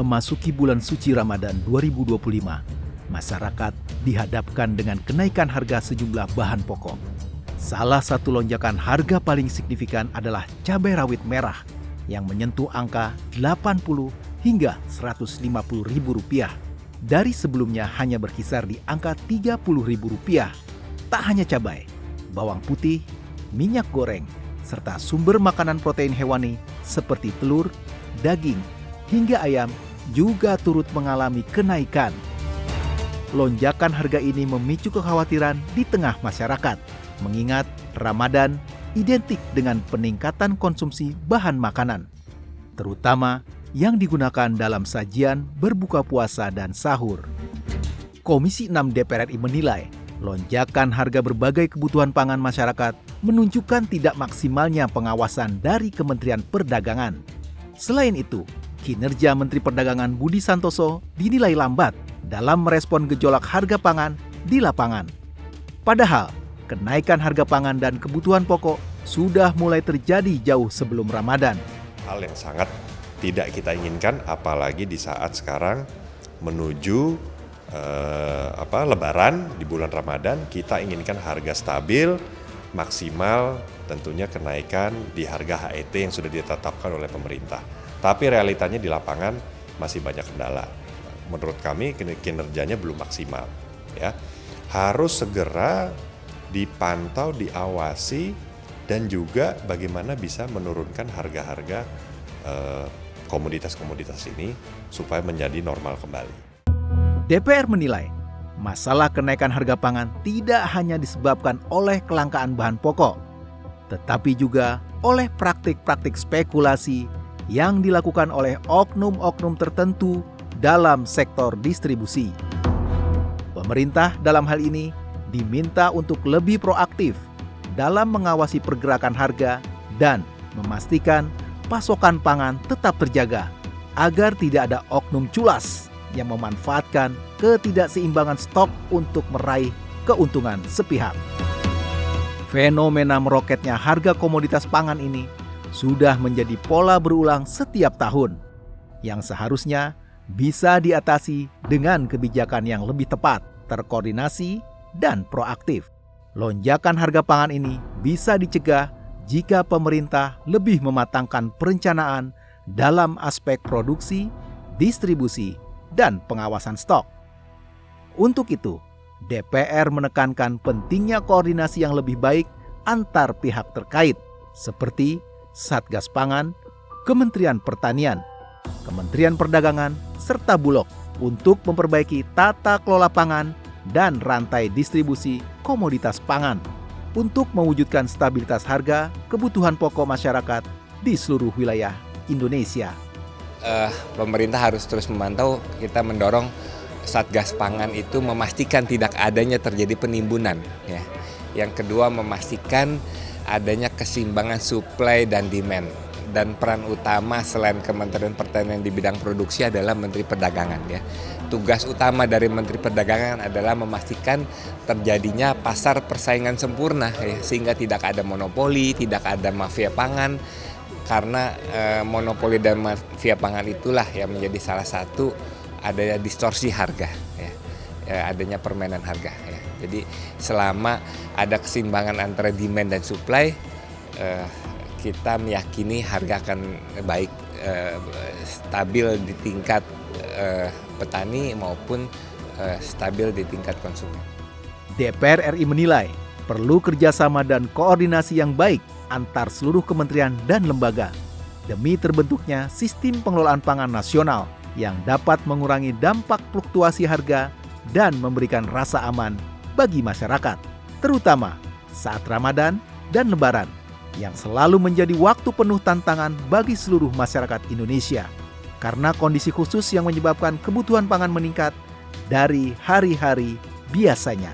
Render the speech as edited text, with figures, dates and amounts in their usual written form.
Memasuki bulan suci Ramadan 2025, masyarakat dihadapkan dengan kenaikan harga sejumlah bahan pokok. Salah satu lonjakan harga paling signifikan adalah cabai rawit merah yang menyentuh angka 80 hingga Rp150.000. Dari sebelumnya hanya berkisar di angka Rp30.000. Tak hanya cabai, bawang putih, minyak goreng, serta sumber makanan protein hewani seperti telur, daging, hingga ayam juga turut mengalami kenaikan. Lonjakan harga ini memicu kekhawatiran di tengah masyarakat, mengingat Ramadan identik dengan peningkatan konsumsi bahan makanan, terutama yang digunakan dalam sajian berbuka puasa dan sahur. Komisi 6 DPR RI menilai, lonjakan harga berbagai kebutuhan pangan masyarakat menunjukkan tidak maksimalnya pengawasan dari Kementerian Perdagangan. Selain itu, kinerja Menteri Perdagangan Budi Santoso dinilai lambat dalam merespon gejolak harga pangan di lapangan. Padahal, kenaikan harga pangan dan kebutuhan pokok sudah mulai terjadi jauh sebelum Ramadan. Hal yang sangat tidak kita inginkan, apalagi di saat sekarang menuju Lebaran di bulan Ramadan, kita inginkan harga stabil, maksimal tentunya kenaikan di harga HET yang sudah ditetapkan oleh pemerintah. Tapi realitanya di lapangan masih banyak kendala. Menurut kami kinerjanya belum maksimal. Ya, harus segera dipantau, diawasi, dan juga bagaimana bisa menurunkan harga-harga komoditas-komoditas ini supaya menjadi normal kembali. DPR menilai, masalah kenaikan harga pangan tidak hanya disebabkan oleh kelangkaan bahan pokok, tetapi juga oleh praktik-praktik spekulasi yang dilakukan oleh oknum-oknum tertentu dalam sektor distribusi. Pemerintah dalam hal ini diminta untuk lebih proaktif dalam mengawasi pergerakan harga dan memastikan pasokan pangan tetap terjaga agar tidak ada oknum culas yang memanfaatkan ketidakseimbangan stok untuk meraih keuntungan sepihak. Fenomena meroketnya harga komoditas pangan ini sudah menjadi pola berulang setiap tahun yang seharusnya bisa diatasi dengan kebijakan yang lebih tepat, terkoordinasi, dan proaktif. Lonjakan harga pangan ini bisa dicegah jika pemerintah lebih mematangkan perencanaan dalam aspek produksi, distribusi, dan pengawasan stok. Untuk itu, DPR menekankan pentingnya koordinasi yang lebih baik antar pihak terkait, seperti Satgas Pangan, Kementerian Pertanian, Kementerian Perdagangan, serta Bulog untuk memperbaiki tata kelola pangan dan rantai distribusi komoditas pangan untuk mewujudkan stabilitas harga kebutuhan pokok masyarakat di seluruh wilayah Indonesia. Pemerintah harus terus memantau, kita mendorong Satgas Pangan itu memastikan tidak adanya terjadi penimbunan. Ya. Yang kedua, memastikan adanya keseimbangan supply dan demand. Dan peran utama selain Kementerian Pertanian di bidang produksi adalah Menteri Perdagangan. Ya. Tugas utama dari Menteri Perdagangan adalah memastikan terjadinya pasar persaingan sempurna, ya, sehingga tidak ada monopoli, tidak ada mafia pangan. Karena monopoli dan mafia pangan itulah yang menjadi salah satu adanya distorsi harga, ya. Adanya permainan harga. Ya. Jadi selama ada keseimbangan antara demand dan supply, kita meyakini harga akan baik, stabil di tingkat petani maupun stabil di tingkat konsumen. DPR RI menilai perlu kerjasama dan koordinasi yang baik antar seluruh kementerian dan lembaga demi terbentuknya sistem pengelolaan pangan nasional yang dapat mengurangi dampak fluktuasi harga dan memberikan rasa aman bagi masyarakat, terutama saat Ramadan dan Lebaran yang selalu menjadi waktu penuh tantangan bagi seluruh masyarakat Indonesia karena kondisi khusus yang menyebabkan kebutuhan pangan meningkat dari hari-hari biasanya.